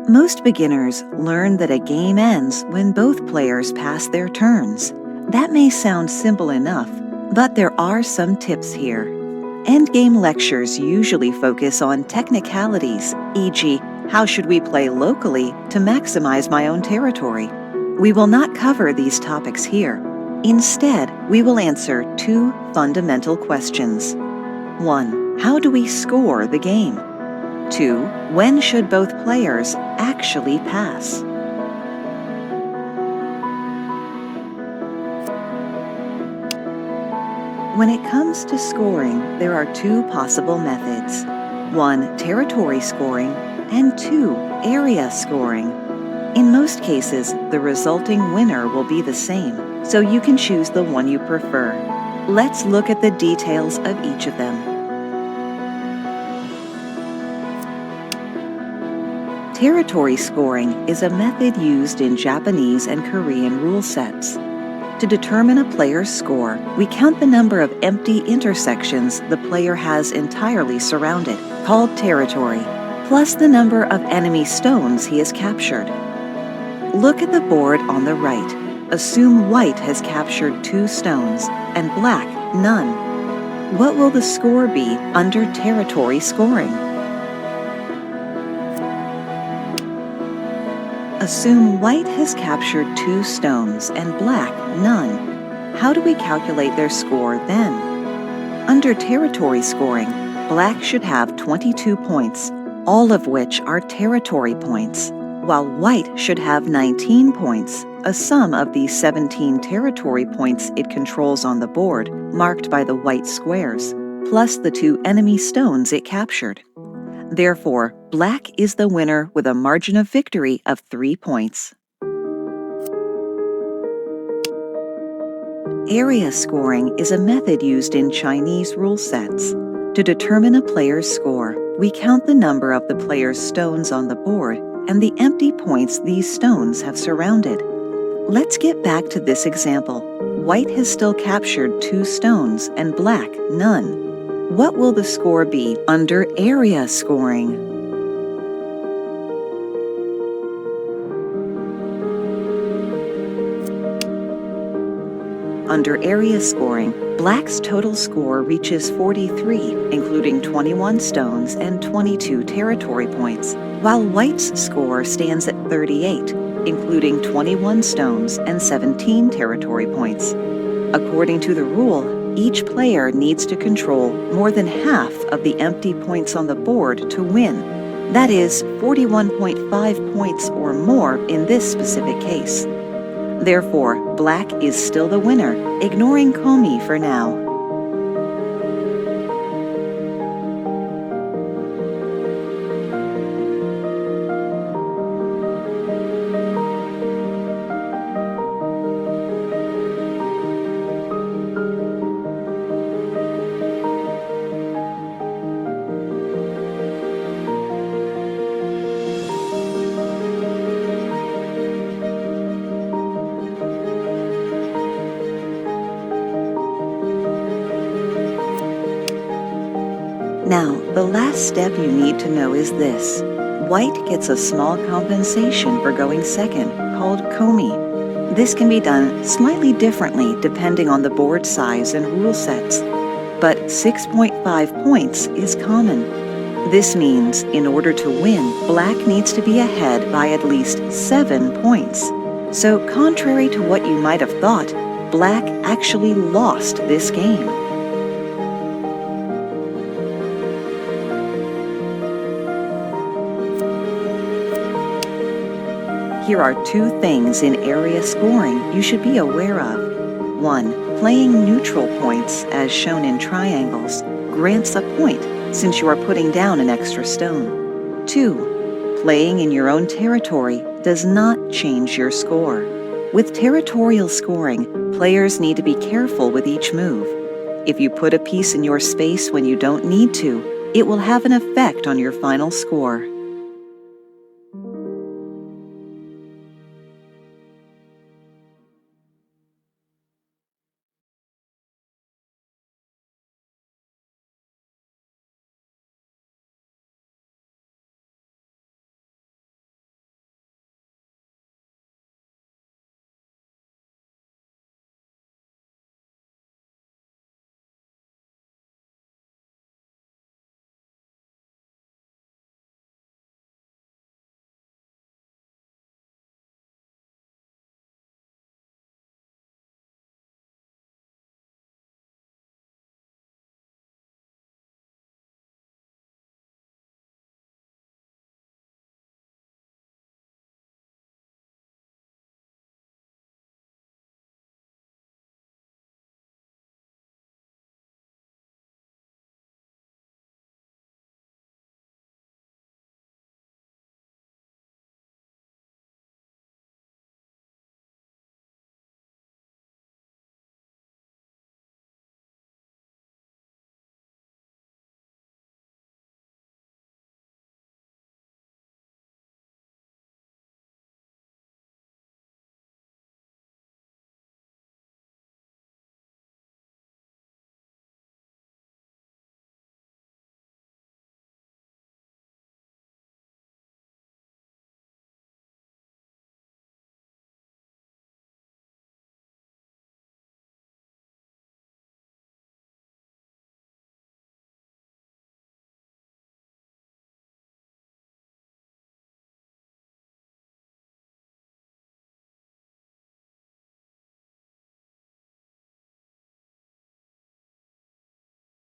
Most beginners learn that a game ends when both players pass their turns. That may sound simple enough, but there are some tips here. Endgame lectures usually focus on technicalities, e.g., how should we play locally to maximize my own territory? We will not cover these topics here. Instead, we will answer two fundamental questions. 1. How do we score the game? 2. When should both players actually pass? When it comes to scoring, there are two possible methods. 1. Territory scoring, and 2. Area scoring. In most cases, the resulting winner will be the same, so you can choose the one you prefer. Let's look at the details of each of them. Territory scoring is a method used in Japanese and Korean rule sets. To determine a player's score, we count the number of empty intersections the player has entirely surrounded, called territory, plus the number of enemy stones he has captured. Look at the board on the right. Assume white has captured 2 stones and black none. What will the score be under territory scoring? Assume white has captured 2 stones and black none. How do we calculate their score then? Under territory scoring, black should have 22 points, all of which are territory points, while white should have 19 points, a sum of the 17 territory points it controls on the board, marked by the white squares, plus the 2 enemy stones it captured. Therefore, black is the winner with a margin of victory of 3 points. Area scoring is a method used in Chinese rule sets. To determine a player's score, we count the number of the player's stones on the board and the empty points these stones have surrounded. Let's get back to this example. White has still captured 2 stones and black none. What will the score be under area scoring? Under area scoring, black's total score reaches 43, including 21 stones and 22 territory points, while white's score stands at 38, including 21 stones and 17 territory points. According to the rule, each player needs to control more than half of the empty points on the board to win. That is 41.5 points or more in this specific case. Therefore, black is still the winner, ignoring Komi for now. Now, the last step you need to know is this. White gets a small compensation for going second, called komi. This can be done slightly differently depending on the board size and rule sets, but 6.5 points is common. This means, in order to win, black needs to be ahead by at least 7 points. So, contrary to what you might have thought, black actually lost this game. Here are 2 things in area scoring you should be aware of. 1. Playing neutral points, as shown in triangles, grants a point since you are putting down an extra stone. 2. Playing in your own territory does not change your score. With territorial scoring, players need to be careful with each move. If you put a piece in your space when you don't need to, it will have an effect on your final score.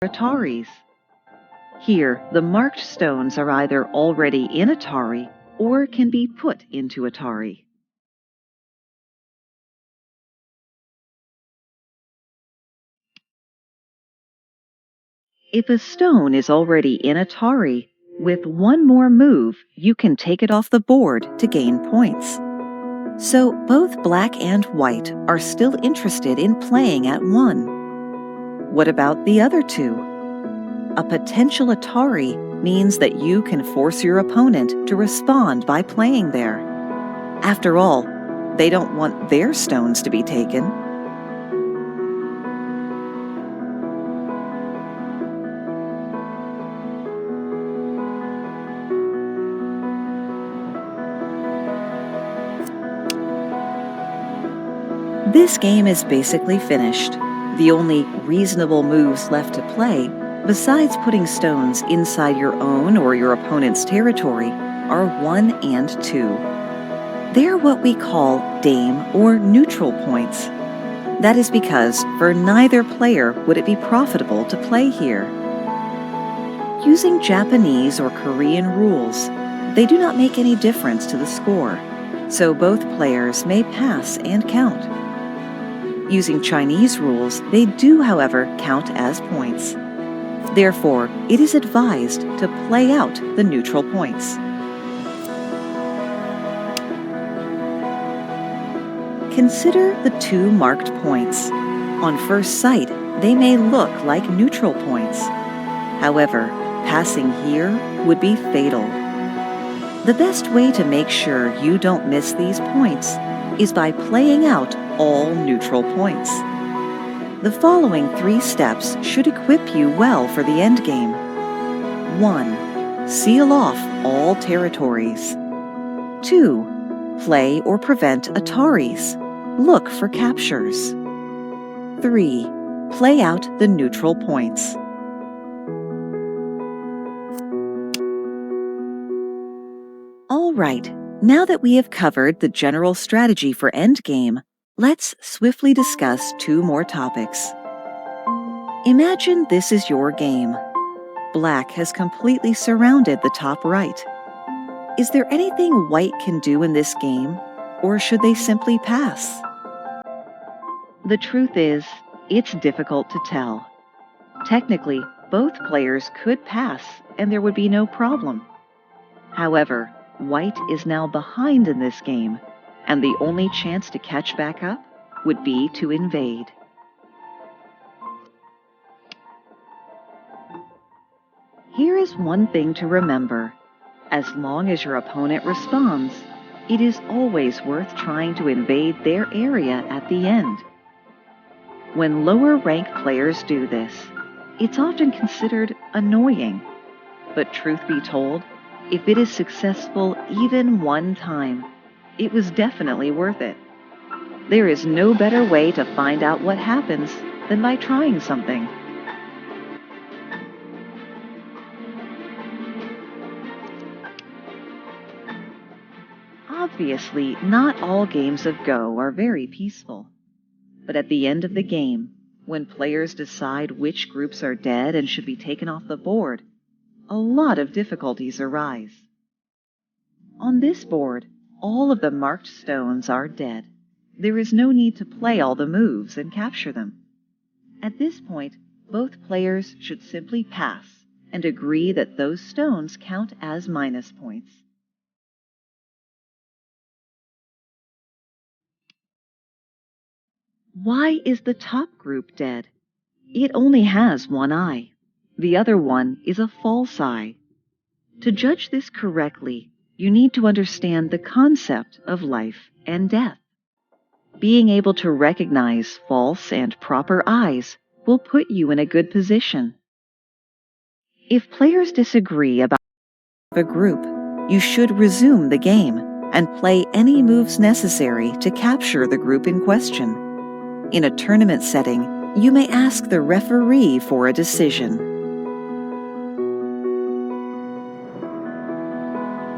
Ataris. Here, the marked stones are either already in Atari or can be put into Atari. If a stone is already in Atari, with one more move, you can take it off the board to gain points. So both black and white are still interested in playing at 1. What about the other two? A potential Atari means that you can force your opponent to respond by playing there. After all, they don't want their stones to be taken. This game is basically finished. The only reasonable moves left to play, besides putting stones inside your own or your opponent's territory, are 1 and 2. They're what we call dame or neutral points. That is because for neither player would it be profitable to play here. Using Japanese or Korean rules, they do not make any difference to the score, so both players may pass and count. Using Chinese rules, they do, however, count as points. Therefore, it is advised to play out the neutral points. Consider the two marked points. On first sight, they may look like neutral points. However, passing here would be fatal. The best way to make sure you don't miss these points is by playing out all neutral points. The following 3 steps should equip you well for the endgame. 1. Seal off all territories. 2. Play or prevent Ataris. Look for captures. 3. Play out the neutral points. All right, now that we have covered the general strategy for endgame, let's swiftly discuss 2 more topics. Imagine this is your game. Black has completely surrounded the top right. Is there anything white can do in this game, or should they simply pass? The truth is, it's difficult to tell. Technically, both players could pass and there would be no problem. However, white is now behind in this game, and the only chance to catch back up would be to invade. Here is one thing to remember. As long as your opponent responds, it is always worth trying to invade their area at the end. When lower-ranked players do this, it's often considered annoying. But truth be told, if it is successful even one time, it was definitely worth it. There is no better way to find out what happens than by trying something. Obviously, not all games of Go are very peaceful. But at the end of the game, when players decide which groups are dead and should be taken off the board, a lot of difficulties arise. On this board, all of the marked stones are dead. There is no need to play all the moves and capture them. At this point, both players should simply pass and agree that those stones count as minus points. Why is the top group dead? It only has one eye. The other one is a false eye. To judge this correctly, you need to understand the concept of life and death. Being able to recognize false and proper eyes will put you in a good position. If players disagree about a group, you should resume the game and play any moves necessary to capture the group in question. In a tournament setting, you may ask the referee for a decision.